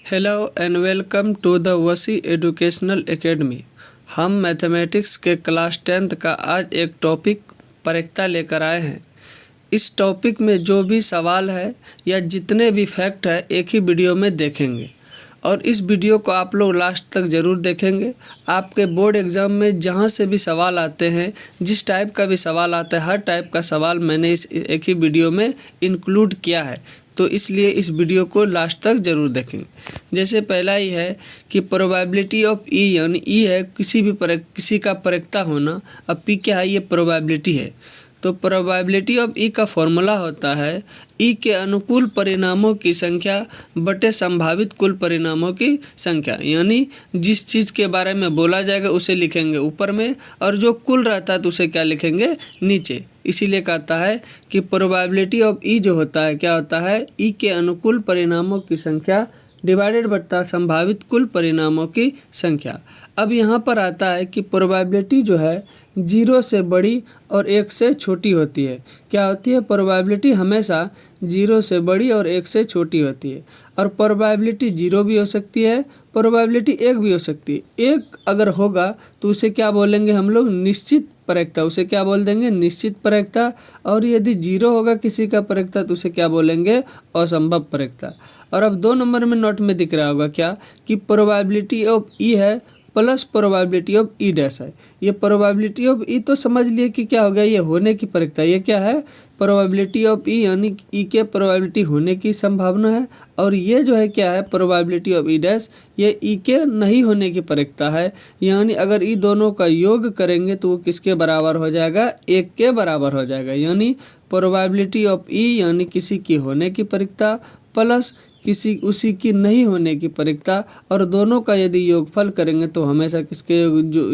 Hello and welcome to the Wasi educational academy. हम mathematics के class 10th का आज एक टॉपिक परीक्षा लेकर आए हैं। इस टॉपिक में जो भी सवाल है या जितने भी फैक्ट है एक ही वीडियो में देखेंगे और इस वीडियो को आप लोग लास्ट तक ज़रूर देखेंगे। आपके बोर्ड एग्ज़ाम में जहाँ से भी सवाल आते हैं, जिस टाइप का भी सवाल आता है, हर टाइप का सवाल मैंने इस एक ही वीडियो में इंक्लूड किया है, तो इसलिए इस वीडियो को लास्ट तक ज़रूर देखेंगे। जैसे पहला ही है कि प्रोबेबिलिटी ऑफ ई, यानी ई है किसी का परीक्षा होना। अब पी क्या है? ये प्रोबेबिलिटी है। तो प्रोबेबिलिटी ऑफ ई का फॉर्मूला होता है ई के अनुकूल परिणामों की संख्या बटे संभावित कुल परिणामों की संख्या। यानी जिस चीज़ के बारे में बोला जाएगा उसे लिखेंगे ऊपर में, और जो कुल रहता है तो उसे क्या लिखेंगे? नीचे। इसीलिए कहता है कि प्रोबेबिलिटी ऑफ ई जो होता है क्या होता है? ई के अनुकूल परिणामों की संख्या डिवाइडेड बटा संभावित कुल परिणामों की संख्या। अब यहाँ पर आता है कि प्रोबेबिलिटी जो है 0 से बड़ी और 1 से छोटी होती है। क्या होती है? प्रोबेबिलिटी हमेशा 0 से बड़ी और 1 से छोटी होती है। और प्रोबेबिलिटी 0 भी हो सकती है, प्रोबेबिलिटी 1 भी हो सकती है। 1 अगर होगा तो उसे क्या बोलेंगे हम लोग? निश्चित परीक्षता। उसे क्या बोल देंगे? निश्चित परीक्षता। और यदि 0 होगा किसी का परीक्षता तो उसे क्या बोलेंगे? असंभव परीक्षता। और अब 2 नंबर में नोट में दिख रहा होगा क्या कि प्रोबेबिलिटी ऑफ ई है plus probability of E dash है। ये प्रोबेबिलिटी ऑफ ई तो समझ लिए कि क्या हो गया? ये होने की परीक्षता। ये क्या है? प्रोबेबिलिटी ऑफ ई, यानी ई के प्रोबेबिलिटी होने की संभावना है। और ये जो है क्या है? प्रोबेबिलिटी ऑफ ई डैश, ये ई के नहीं होने की परीक्षता है। यानी अगर ई दोनों का योग करेंगे तो वो किसके बराबर हो जाएगा? 1 के बराबर हो जाएगा। यानी प्रोबेबिलिटी ऑफ ई यानी किसी की होने की परीक्षता प्लस उसी की नहीं होने की परीक्षता, और दोनों का यदि योगफल करेंगे तो हमेशा किसके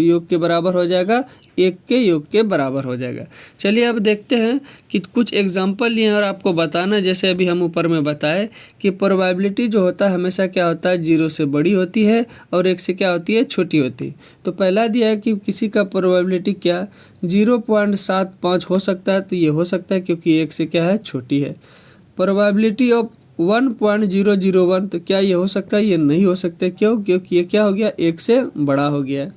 योग के बराबर हो जाएगा? 1 के योग के बराबर हो जाएगा। चलिए अब देखते हैं कि कुछ एग्जांपल लिए और आपको बताना। जैसे अभी हम ऊपर में बताए कि प्रोबेबिलिटी जो होता है हमेशा क्या होता है? 0 से बड़ी होती है और 1 से क्या होती है? छोटी होती है। तो पहला दिया है कि किसी का प्रोबेबिलिटी क्या 0.75 हो सकता है, तो ये हो सकता है क्योंकि 1 से क्या है? छोटी है। प्रोबेबिलिटी ऑफ 1.001, तो क्या ये हो सकता है? ये नहीं हो सकता। क्यों? क्योंकि ये क्या हो गया? 1 से बड़ा हो गया है।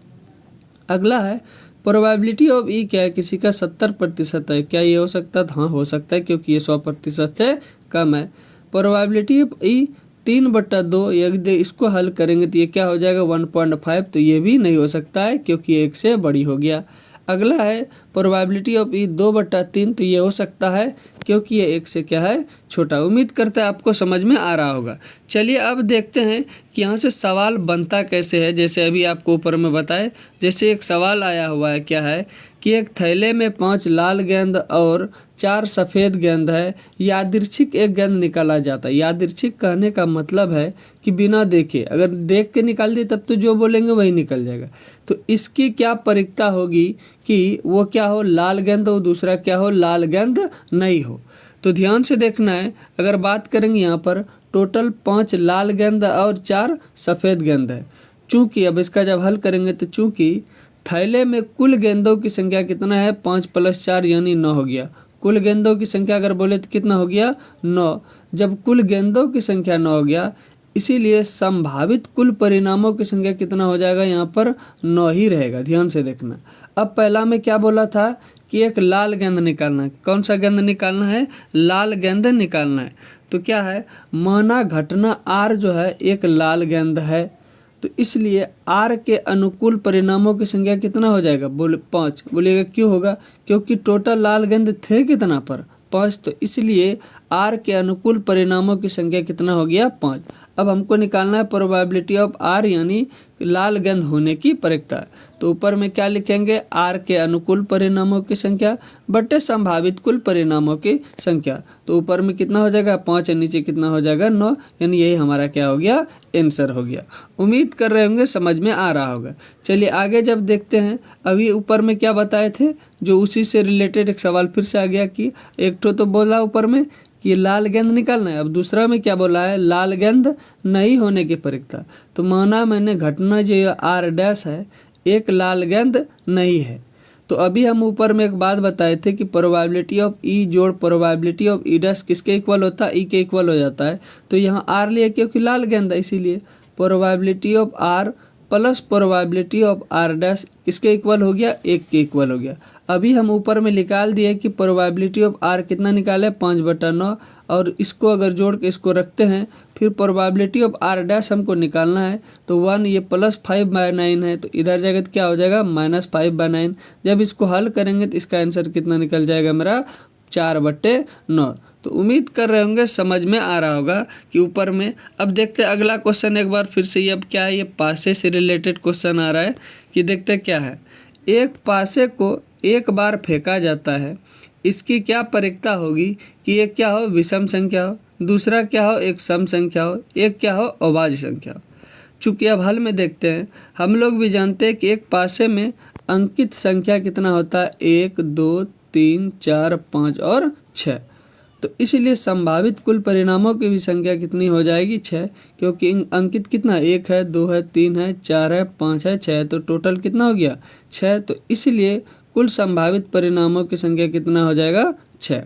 अगला है प्रोबेबिलिटी ऑफ ई क्या है? किसी का 70% है। क्या ये हो सकता है? हाँ, हो सकता है क्योंकि ये 100% से कम है। प्रोबेबिलिटी ऑफ ई 3/2, यदि इसको हल करेंगे तो ये क्या हो जाएगा? 1.5, तो ये भी नहीं हो सकता है क्योंकि 1 से बड़ी हो गया। अगला है प्रोबेबिलिटी ऑफ ई 2/3, तो ये हो सकता है क्योंकि ये 1 से क्या है? छोटा। उम्मीद करते हैं आपको समझ में आ रहा होगा। चलिए अब देखते हैं कि यहाँ से सवाल बनता कैसे है। जैसे अभी आपको ऊपर में बताए, जैसे एक सवाल आया हुआ है क्या है कि एक थैले में 5 लाल गेंद और 4 सफ़ेद गेंद है। यादृच्छिक एक गेंद निकाला जाता है। यादृच्छिक कहने का मतलब है कि बिना देखे, अगर देख के निकाल दिए तब तो जो बोलेंगे वही निकल जाएगा। तो इसकी क्या परीक्षता होगी कि वो क्या हो? लाल गेंद हो, दूसरा क्या हो? लाल गेंद नहीं हो। तो ध्यान से देखना है। अगर बात करेंगे यहाँ पर टोटल 5 लाल गेंद और 4 सफ़ेद गेंद है। चूँकि अब इसका जब हल करेंगे तो चूँकि थैले में कुल गेंदों की संख्या कितना है? 5 + 4 यानी 9 हो गया। कुल गेंदों की संख्या अगर बोले तो कितना हो गया? 9। जब कुल गेंदों की संख्या 9 हो गया, इसीलिए संभावित कुल परिणामों की संख्या कितना हो जाएगा? यहाँ पर 9 ही रहेगा। ध्यान से देखना। अब पहला में क्या बोला था कि एक लाल गेंद निकालना है। कौन सा गेंद निकालना है? लाल गेंद निकालना है। तो क्या है? माना घटना आर जो है एक लाल गेंद है, तो इसलिए आर के अनुकूल परिणामों की संख्या कितना हो जाएगा? बोले 5। बोलिएगा क्यों होगा? क्योंकि टोटल लाल गेंद थे कितना पर? 5। तो इसलिए आर के अनुकूल परिणामों की संख्या कितना हो गया? 5। अब हमको निकालना है प्रोबेबिलिटी ऑफ आर, यानी लाल गेंद होने की परीक्षता। तो ऊपर में क्या लिखेंगे? आर के अनुकूल परिणामों की संख्या बटे संभावित कुल परिणामों की संख्या। तो ऊपर में कितना हो जाएगा? 5, और नीचे कितना हो जाएगा? 9। यानी यही हमारा क्या हो गया? आंसर हो गया। उम्मीद कर रहे होंगे समझ में आ रहा होगा। चलिए आगे जब देखते हैं, अभी ऊपर में क्या बताए थे, जो उसी से रिलेटेड एक सवाल फिर से आ गया कि एक तो बोला ऊपर में कि लाल गेंद निकालना है। अब दूसरा में क्या बोला है? लाल गेंद नहीं होने की परीक्षता। तो माना मैंने घटना जो आर डैश है एक लाल गेंद नहीं है, तो अभी हम ऊपर में एक बात बताए थे कि प्रोबेबिलिटी ऑफ ई जोड़ प्रोबेबिलिटी ऑफ ई डैश किसके इक्वल होता है, ई के इक्वल हो जाता है। तो यहाँ आर लिए क्योंकि लाल गेंद है, इसीलिए probability of R plus probability of R dash किसके इक्वल हो गया, 1 के इक्वल हो गया। अभी हम ऊपर में निकाल दिए कि प्रोबेबिलिटी ऑफ आर कितना निकाले, 5/9, और इसको अगर जोड़ के इसको रखते हैं, फिर प्रोबेबिलिटी ऑफ आर डैश हमको निकालना है। तो 1 ये +5/9 है, तो इधर जाएगा तो क्या हो जाएगा, -5/9। जब इसको हल करेंगे तो इसका आंसर कितना निकल जाएगा मेरा, 4/9। तो उम्मीद कर रहे होंगे समझ में आ रहा होगा कि ऊपर में। अब देखते हैं अगला क्वेश्चन एक बार फिर से। ये अब क्या है, ये पासे से रिलेटेड क्वेश्चन आ रहा है कि देखते क्या है। एक पासे को एक बार फेंका जाता है, इसकी क्या परिकता होगी कि एक क्या हो, विषम संख्या हो, दूसरा क्या हो, एक सम संख्या हो, एक क्या हो, अभाज्य संख्या हो। चूँकि अब हल में देखते हैं, हम लोग भी जानते हैं कि एक पासे में अंकित संख्या कितना होता है, 1 2 3 4 5 और 6। तो इसलिए संभावित कुल परिणामों की भी संख्या कितनी हो जाएगी, 6, क्योंकि अंकित कितना, 1 है, 2 है, 3 है, 4 है, 5 है, 6 है, तो टोटल कितना हो गया, 6। तो इसलिए कुल संभावित परिणामों की संख्या कितना हो जाएगा, 6।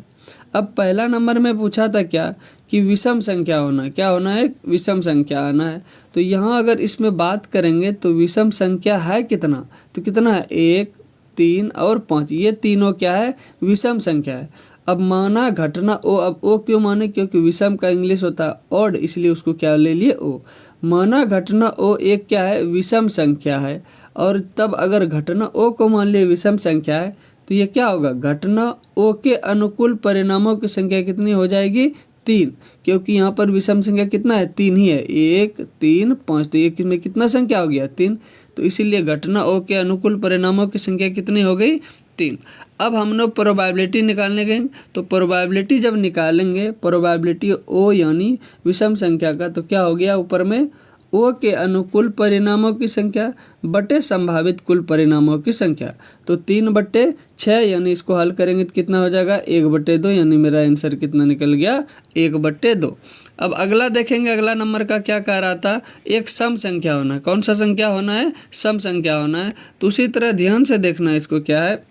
अब पहला नंबर में पूछा था क्या कि विषम संख्या होना, क्या होना है, विषम संख्या आना है। तो यहाँ अगर इसमें बात करेंगे तो विषम संख्या है कितना, तो कितना है, 1 3 और 5, ये तीनों क्या है, विषम संख्या है। अब माना घटना ओ, अब ओ क्यों माने, क्योंकि विषम का इंग्लिश होता है ऑड, इसलिए उसको क्या ले लिए, ओ। माना घटना ओ एक क्या है, विषम संख्या है, और तब अगर घटना ओ को मान लिए विषम संख्या है, तो ये क्या होगा, घटना ओ के अनुकूल परिणामों की संख्या कितनी हो जाएगी, 3, क्योंकि यहाँ पर विषम संख्या कितना है, 3 ही है, 1 3 5, तो ये में कितना संख्या हो गया, 3। तो इसीलिए घटना ओ के अनुकूल परिणामों की संख्या कितनी हो गई, 3। अब हम लोग प्रोबेबिलिटी निकालने गए, तो प्रोबेबिलिटी जब निकालेंगे, प्रोबेबिलिटी ओ यानी विषम संख्या का, तो क्या हो गया, ऊपर में ओ के अनुकूल परिणामों की संख्या बटे संभावित कुल परिणामों की संख्या, तो 3/6, यानी इसको हल करेंगे तो कितना हो जाएगा, 1/2, यानी मेरा आंसर कितना निकल गया, 1/2। अब अगला देखेंगे, अगला नंबर का क्या कह रहा था, एक सम संख्या होना है। कौन सा संख्या होना है, सम संख्या होना है। तो उसी तरह ध्यान से देखना है इसको, क्या है,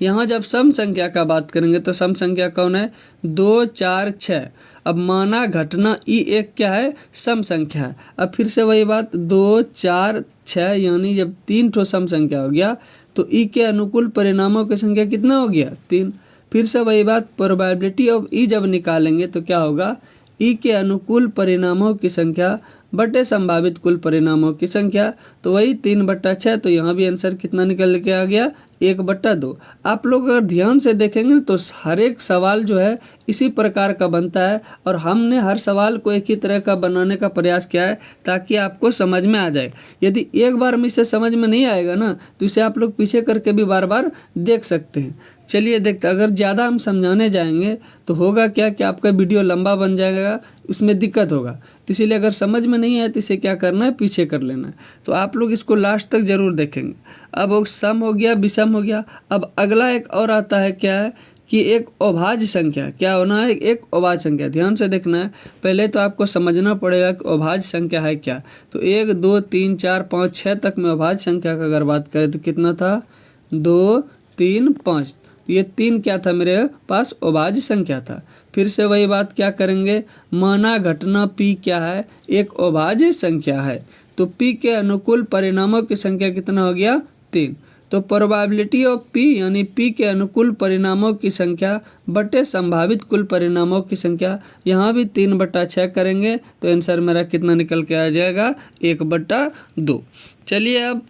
यहाँ जब सम संख्या का बात करेंगे तो सम संख्या कौन है, 2 4 6। अब माना घटना ई एक क्या है, सम संख्या है। अब फिर से वही बात, 2 4 6, यानी जब 3 ठो सम संख्या हो गया तो ई के अनुकूल परिणामों की संख्या कितना हो गया, 3। फिर से वही बात, प्रोबेबिलिटी ऑफ ई जब निकालेंगे तो क्या होगा, ई के अनुकूल परिणामों की संख्या बटे संभावित कुल परिणामों की संख्या, तो वही 3/6। तो यहाँ भी आंसर कितना निकल के आ गया, 1/2। आप लोग अगर ध्यान से देखेंगे तो हर एक सवाल जो है इसी प्रकार का बनता है, और हमने हर सवाल को एक ही तरह का बनाने का प्रयास किया है ताकि आपको समझ में आ जाए। यदि एक बार में इसे समझ में नहीं आएगा ना, तो इसे आप लोग पीछे करके भी बार बार देख सकते हैं। चलिए देखते, अगर ज़्यादा हम समझाने जाएंगे तो होगा क्या कि आपका वीडियो लंबा बन जाएगा, उसमें दिक्कत होगा। तो इसीलिए अगर समझ में नहीं आए तो इसे क्या करना है, पीछे कर लेना है। तो आप लोग इसको लास्ट तक जरूर देखेंगे। अब वो सम हो गया, विषम हो गया। अब अगला एक और आता है, क्या है कि एक अभाज्य संख्या, क्या होना है, एक अभाज्य संख्या। ध्यान से देखना है, पहले तो आपको समझना पड़ेगा कि अभाज्य संख्या है क्या। तो 1 2 3 4 5 6 तक में अभाज्य संख्या का अगर बात करें तो कितना था, 2 3 5। ये 3 क्या था, मेरे पास अभाज्य संख्या था। फिर से वही बात क्या करेंगे, माना घटना पी क्या है, एक अभाज्य संख्या है, तो पी के अनुकूल परिणामों की संख्या कितना हो गया, 3। तो प्रोबेबिलिटी ऑफ पी यानी पी के अनुकूल परिणामों की संख्या बटे संभावित कुल परिणामों की संख्या, यहाँ भी 3/6 करेंगे तो आंसर मेरा कितना निकल के आ जाएगा, 1/2। चलिए अब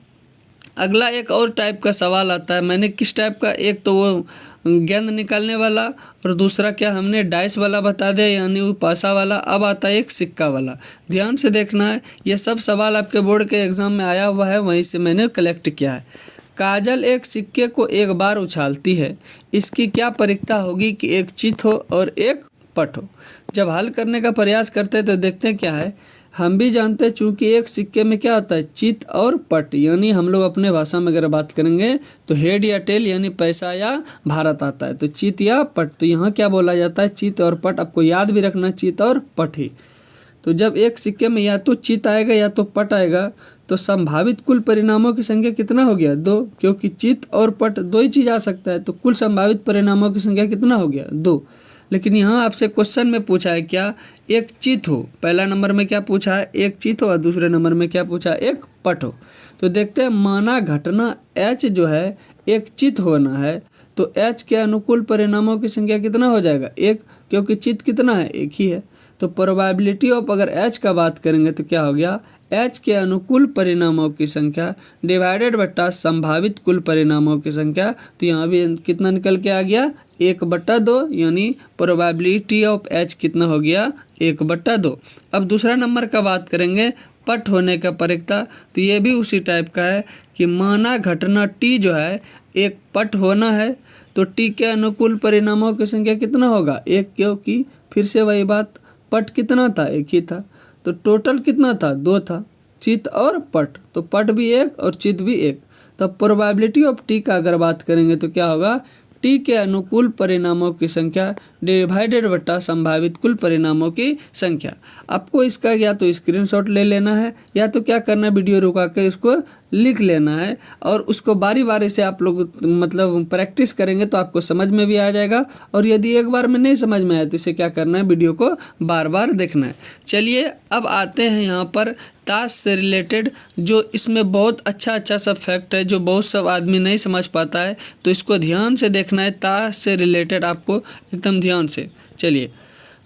अगला एक और टाइप का सवाल आता है। मैंने किस टाइप का, एक तो वो गेंद निकालने वाला और दूसरा क्या हमने डाइस वाला बता दिया, यानी वो पासा वाला। अब आता है एक सिक्का वाला। ध्यान से देखना है, ये सब सवाल आपके बोर्ड के एग्ज़ाम में आया हुआ है, वहीं से मैंने कलेक्ट किया है। काजल एक सिक्के को एक बार उछालती है, इसकी क्या परिकता होगी कि एक चित हो और एक पट हो। जब हल करने का प्रयास करते हैं तो देखते हैं क्या है। हम भी जानते हैं चूँकि एक सिक्के में क्या होता है, चित और पट, यानी हम लोग अपने भाषा में अगर बात करेंगे तो हेड या टेल यानी पैसा या भारत आता है, तो चित या पट। तो यहाँ क्या बोला जाता है, चित और पट। आपको याद भी रखना, चित और पट ही। तो जब एक सिक्के में या तो चित आएगा या तो पट आएगा, तो संभावित कुल परिणामों की संख्या कितना हो गया? 2, क्योंकि चित और पट दो ही चीज आ सकता है, तो कुल संभावित परिणामों की संख्या कितना हो गया? 2। लेकिन यहाँ आपसे क्वेश्चन में पूछा है क्या? एक चित हो। पहला नंबर में क्या पूछा है? एक चित हो, और दूसरे नंबर में क्या पूछा है? एक पट हो। तो देखते हैं, माना घटना H जो है एक चित होना है, तो H के अनुकूल परिणामों की संख्या कितना हो जाएगा? 1, क्योंकि चित कितना है? एक ही है। तो प्रोबेबिलिटी ऑफ अगर H का बात करेंगे तो क्या हो गया? H के अनुकूल परिणामों की संख्या डिवाइडेड बट्टा संभावित कुल परिणामों की संख्या। तो यहाँ भी कितना निकल के आ गया? 1/2, यानी प्रोबेबिलिटी ऑफ H कितना हो गया? 1/2। अब दूसरा नंबर का बात करेंगे, पट होने का परिकता। तो ये भी उसी टाइप का है कि माना घटना T जो है एक पट होना है, तो T के अनुकूल परिणामों की संख्या कितना होगा? 1, क्योंकि फिर से वही बात, पट कितना था? एक ही था। तो टोटल कितना था? 2 था, चित और पट। तो पट भी 1 और चित भी 1। तब प्रोबेबिलिटी ऑफ T का अगर बात करेंगे तो क्या होगा? T के अनुकूल परिणामों की संख्या डिवाइडेड बट्टा संभावित कुल परिणामों की संख्या। आपको इसका या तो स्क्रीनशॉट ले लेना है, या तो क्या करना है, वीडियो रुका के इसको लिख लेना है, और उसको बारी बारी से आप लोग मतलब प्रैक्टिस करेंगे तो आपको समझ में भी आ जाएगा। और यदि एक बार में नहीं समझ में आए तो इसे क्या करना है, वीडियो को बार बार देखना है। चलिए अब आते हैं यहाँ पर ताश से रिलेटेड, जो इसमें बहुत अच्छा सब फैक्ट है जो बहुत सब आदमी नहीं समझ पाता है, तो इसको ध्यान से देखना है। ताश से रिलेटेड आपको एकदम ध्यान से। चलिए,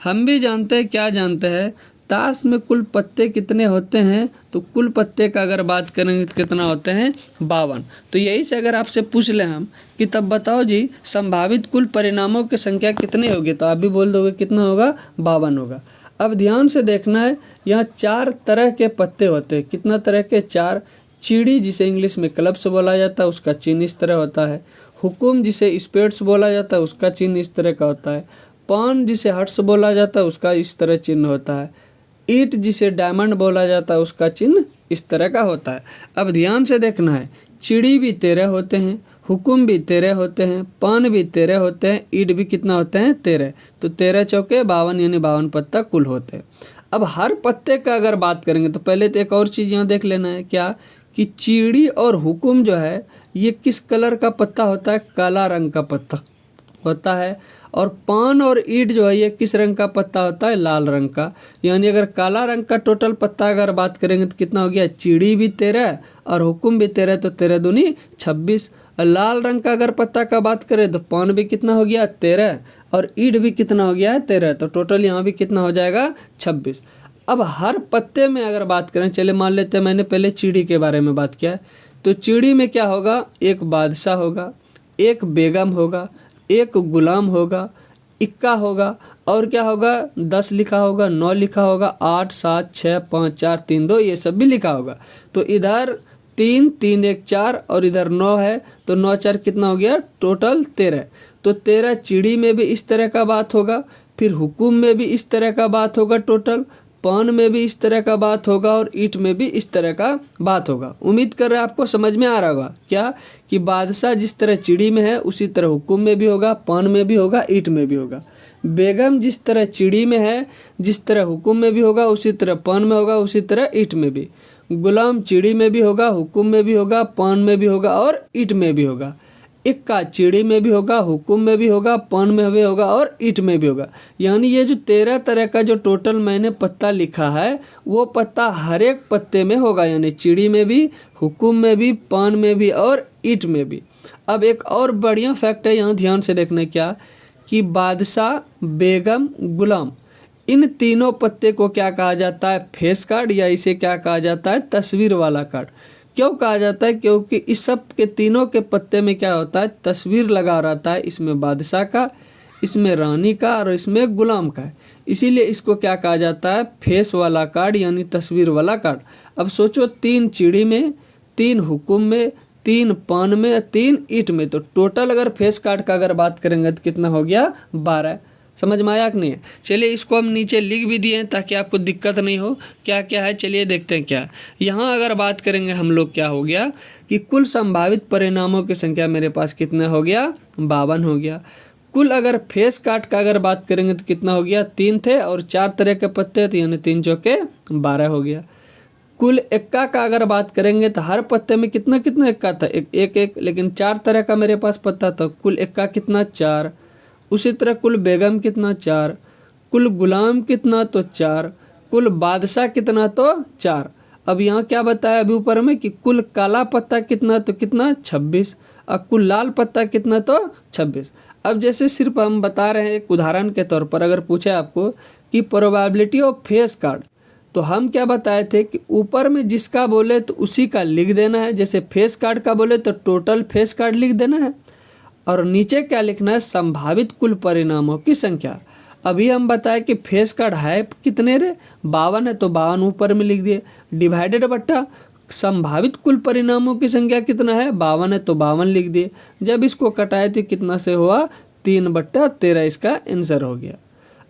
हम भी जानते हैं, क्या जानते हैं, ताश में कुल पत्ते कितने होते हैं? तो कुल पत्ते का अगर बात करेंगे तो कितना होते हैं? 52। तो यही से अगर आपसे पूछ लें हम कि तब बताओ जी संभावित कुल परिणामों की संख्या कितनी होगी, तो आप भी बोल दोगे कितना होगा? 52 होगा। अब ध्यान से देखना है, यहाँ 4 तरह के पत्ते होते हैं। कितना तरह के? 4। चिड़ी जिसे इंग्लिश में क्लब्स बोला जाता है, उसका चिन्ह इस तरह होता है। हुकुम जिसे स्पेड्स बोला जाता है, उसका चिन्ह इस तरह का होता है। पान जिसे हर्ट्स बोला जाता है, उसका इस तरह चिन्ह होता है। ईट जिसे डायमंड बोला जाता है, उसका चिन्ह इस तरह का होता है। अब ध्यान से देखना है, चिड़ी भी 13 होते हैं, हुकुम भी 13 होते हैं, पान भी 13 होते हैं, ईट भी कितना होते हैं? 13। तो 13 चौके 52, यानी 52 पत्ता कुल होते हैं। अब हर पत्ते का अगर बात करेंगे तो पहले तो एक और चीज़ यहाँ देख लेना है, क्या कि चिड़ी और हुकुम जो है ये किस कलर का पत्ता होता है? काला रंग का पत्ता होता है। और पान और ईट जो है ये किस रंग का पत्ता होता है? लाल रंग का। यानी अगर काला रंग का टोटल पत्ता अगर बात करेंगे तो कितना हो गया? चिड़ी भी 13 और हुकुम भी 13, तो 13 दूनी 26। लाल रंग का अगर पत्ता का बात करें तो पान भी कितना हो गया? 13, और ईट भी कितना हो गया है? 13। तो टोटल यहाँ भी कितना हो जाएगा? 26। अब हर पत्ते में अगर बात करें, चले मान लेते हैं मैंने पहले चिड़ी के बारे में बात किया, तो चिड़ी में क्या होगा? एक बादशाह होगा, एक बेगम होगा, एक गुलाम होगा, इक्का होगा, और क्या होगा? 10 लिखा होगा, 9 लिखा होगा, 8, 7, 6, 5, 4, 3, 2, ये सब भी लिखा होगा। तो इधर 3, 3, 1, 4 और इधर 9 है, तो 9, 4 कितना हो गया? टोटल 13। तो 13 चिड़ी में भी इस तरह का बात होगा, फिर हुकुम में भी इस तरह का बात होगा, टोटल पान में भी इस तरह का बात होगा, और ईट में भी इस तरह का बात होगा। उम्मीद कर रहे हैं आपको समझ में आ रहा होगा क्या कि बादशाह जिस तरह चिड़ी में है उसी तरह हुकुम में भी होगा, पान में भी होगा, ईट में भी होगा। बेगम जिस तरह चिड़ी में है, जिस तरह हुकुम में भी होगा, उसी तरह पान में होगा, उसी तरह ईट में भी। गुलाम चिड़ी में भी होगा, हुकुम में भी होगा, पान में भी होगा और ईट में भी होगा। इक्का चिड़ी में भी होगा, हुकुम में भी होगा, पान में भी होगा और ईट में भी होगा। यानी ये जो 13 तरह का जो टोटल मैंने पत्ता लिखा है, वो पत्ता हर एक पत्ते में होगा, यानी चिड़ी में भी, हुकुम में भी, पान में भी और ईट में भी। अब एक और बढ़िया फैक्ट है, यहाँ ध्यान से देखना, क्या कि बादशाह, बेगम, गुलाम, इन तीनों पत्ते को क्या कहा जाता है? फेस कार्ड, या इसे क्या कहा जाता है? तस्वीर वाला कार्ड। क्यों कहा जाता है? क्योंकि इस सब के तीनों के पत्ते में क्या होता है? तस्वीर लगा रहता है। इसमें बादशाह का, इसमें रानी का और इसमें गुलाम का है। इसीलिए इसको क्या कहा जाता है? फेस वाला कार्ड, यानी तस्वीर वाला कार्ड। अब सोचो, 3 चिड़ी में, 3 हुकुम में, 3 पान में, 3 ईट में, तो टोटल अगर फेस कार्ड का अगर बात करेंगे तो कितना हो गया? 12। समझ में आया कि नहीं? चलिए इसको हम नीचे लिख भी दिए हैं ताकि आपको दिक्कत नहीं हो। क्या क्या है चलिए देखते हैं। क्या यहाँ अगर बात करेंगे हम लोग, क्या हो गया कि कुल संभावित परिणामों की संख्या मेरे पास कितना हो गया? 52 हो गया। कुल अगर फेस काट का अगर बात करेंगे तो कितना हो गया, 3 थे और 4 तरह के पत्ते थे, यानी 3 चौके 12 हो गया। कुल एक्का का अगर बात करेंगे तो हर पत्ते में कितना कितना एक्का था, एक, लेकिन 4 तरह का मेरे पास पत्ता था, कुल एक्का कितना 4। उसी तरह कुल बेगम कितना 4, कुल गुलाम कितना तो 4, कुल बादशाह कितना तो 4। अब यहाँ क्या बताया अभी ऊपर में कि कुल काला पत्ता कितना तो कितना 26 और कुल लाल पत्ता कितना तो 26। अब जैसे सिर्फ हम बता रहे हैं एक उदाहरण के तौर पर, अगर पूछे आपको कि प्रोबेबिलिटी ऑफ फेस कार्ड, तो हम क्या बताए थे कि ऊपर में जिसका बोले तो उसी का लिख देना है। जैसे फेस कार्ड का बोले तो टोटल फेस कार्ड लिख देना है, और नीचे क्या लिखना है, संभावित कुल परिणामों की संख्या। अभी हम बताए कि फेस कार्ड है कितने रे, 52 है, तो 52 ऊपर में लिख दिए, डिवाइडेड बट्टा संभावित कुल परिणामों की संख्या कितना है, 52 है, तो 52 लिख दिए। जब इसको कटाए तो कितना से हुआ, 3/13 इसका आंसर हो गया।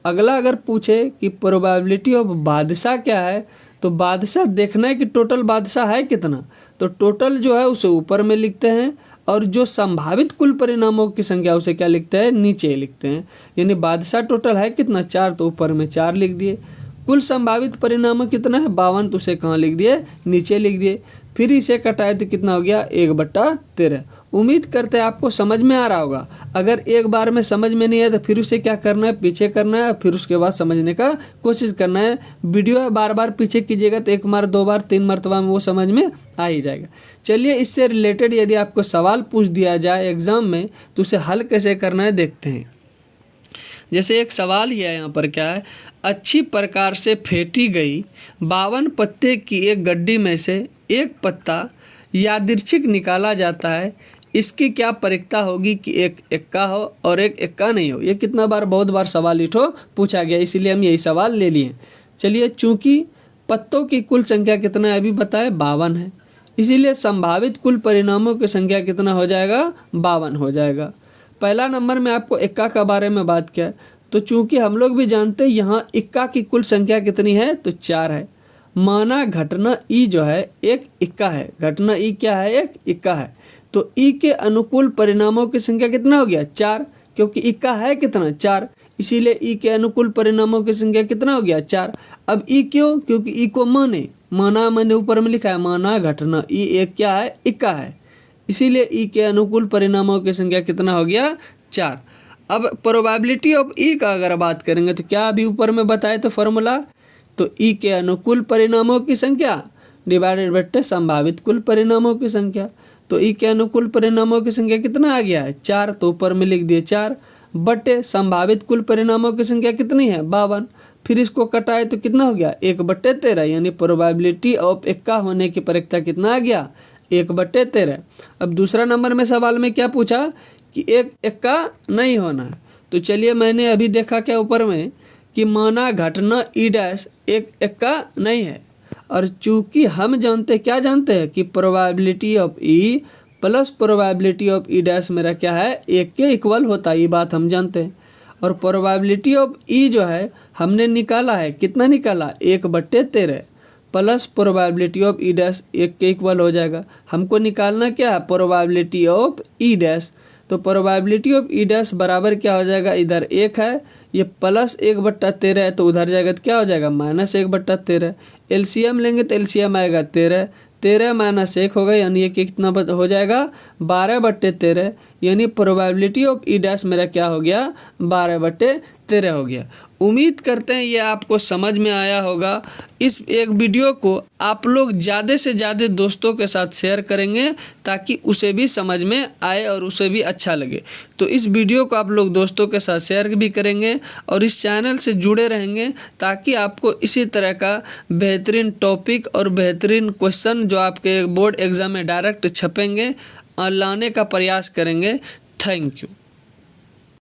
अगला अगर पूछे कि प्रोबेबिलिटी ऑफ बादशाह क्या है, तो बादशाह देखना है कि टोटल बादशाह है कितना, तो टोटल जो है उसे ऊपर में लिखते हैं, और जो संभावित कुल परिणामों की संख्या उसे क्या लिखते हैं, नीचे लिखते हैं। यानी बादशाह टोटल है कितना 4, तो ऊपर में 4 लिख दिए। कुल संभावित परिणाम कितना है 52, तो उसे कहाँ लिख दिए, नीचे लिख दिए। फिर इसे कटाए तो कितना हो गया, 1/13। उम्मीद करते हैं आपको समझ में आ रहा होगा। अगर एक बार में समझ में नहीं आया तो फिर उसे क्या करना है, पीछे करना है, फिर उसके बाद समझने का कोशिश करना है। वीडियो बार बार पीछे कीजिएगा तो 1 बार 2 बार 3 मरतबा में वो समझ में आ ही जाएगा। चलिए, इससे रिलेटेड यदि आपको सवाल पूछ दिया जाए एग्जाम में तो उसे हल कैसे करना है देखते हैं। जैसे एक सवाल ही है यहाँ पर, क्या है, अच्छी प्रकार से फेंटी गई 52 पत्ते की एक गड्डी में से एक पत्ता यादृच्छिक निकाला जाता है, इसकी क्या प्रक्रिया होगी कि एक एक्का हो और एक एक्का नहीं हो। ये कितना बार, बहुत बार सवाल इठो पूछा गया, इसीलिए हम यही सवाल ले लिए। चलिए, चूंकि पत्तों की कुल संख्या कितना है अभी बताए, 52 है, इसीलिए संभावित कुल परिणामों की संख्या कितना हो जाएगा, 52 हो जाएगा। पहला नंबर में आपको एक्का के बारे में बात किया, तो चूंकि हम लोग भी जानते हैं यहाँ इक्का की कुल संख्या कितनी है, तो 4 है। माना घटना ई जो है एक इक्का है, घटना ई क्या है, एक इक्का है, तो ई के अनुकूल परिणामों की संख्या कितना हो गया, 4, क्योंकि इक्का है कितना 4, इसीलिए ई के अनुकूल परिणामों की संख्या कितना हो गया, 4। अब ई क्यों, क्योंकि ई को माना मैंने ऊपर में लिखा है, माना घटना ई एक क्या है, इक्का है, इसीलिए ई के अनुकूल परिणामों की संख्या कितना हो गया, 4। अब प्रोबेबिलिटी ऑफ ई का अगर बात करेंगे तो क्या अभी ऊपर में बताए तो फॉर्मूला, तो ई के अनुकूल परिणामों की संख्या डिवाइडेड बट्टे संभावित कुल परिणामों की संख्या। तो ई के अनुकूल परिणामों की संख्या कितना आ गया है, 4, तो ऊपर में लिख दिए 4 बट्टे संभावित कुल परिणामों की संख्या कितनी है, 52। फिर इसको कटाए तो कितना हो गया, 1/13, यानी प्रोबेबिलिटी ऑफ एक्का होने की प्रक्रिया कितना आ गया, 1/13। अब दूसरा नंबर में सवाल में क्या पूछा कि एक एक्का नहीं होना है, तो चलिए मैंने अभी देखा क्या ऊपर में कि माना घटना ई डैश एक एक्का नहीं है, और चूंकि हम जानते क्या जानते हैं कि probability of E plus probability of E dash मेरा क्या है, 1 के इक्वल होता है, ये बात हम जानते हैं। और प्रोबेबिलिटी ऑफ ई जो है हमने निकाला है, कितना निकाला, 1/13 plus probability of E dash 1 के इक्वल हो जाएगा। हमको निकालना क्या है, प्रोबेबिलिटी ऑफ ई डैश, तो प्रोबेबिलिटी ऑफ ई डैश बराबर क्या हो जाएगा, इधर 1 है, ये प्लस 1/13 है, तो उधर जाएगा तो क्या हो जाएगा, -1/13। एलसीएम लेंगे तो एलसीएम आएगा 13, 13 - 1 होगा, यानी ये कितना हो जाएगा, 12/13, यानी प्रोबेबिलिटी ऑफ ई डैश मेरा क्या हो गया, 12/13 हो गया। उम्मीद करते हैं ये आपको समझ में आया होगा। इस एक वीडियो को आप लोग ज़्यादा से ज़्यादा दोस्तों के साथ शेयर करेंगे ताकि उसे भी समझ में आए और उसे भी अच्छा लगे। तो इस वीडियो को आप लोग दोस्तों के साथ शेयर भी करेंगे और इस चैनल से जुड़े रहेंगे ताकि आपको इसी तरह का बेहतरीन टॉपिक और बेहतरीन क्वेश्चन जो आपके बोर्ड एग्ज़ाम में डायरेक्ट छपेंगे लाने का प्रयास करेंगे। Thank you.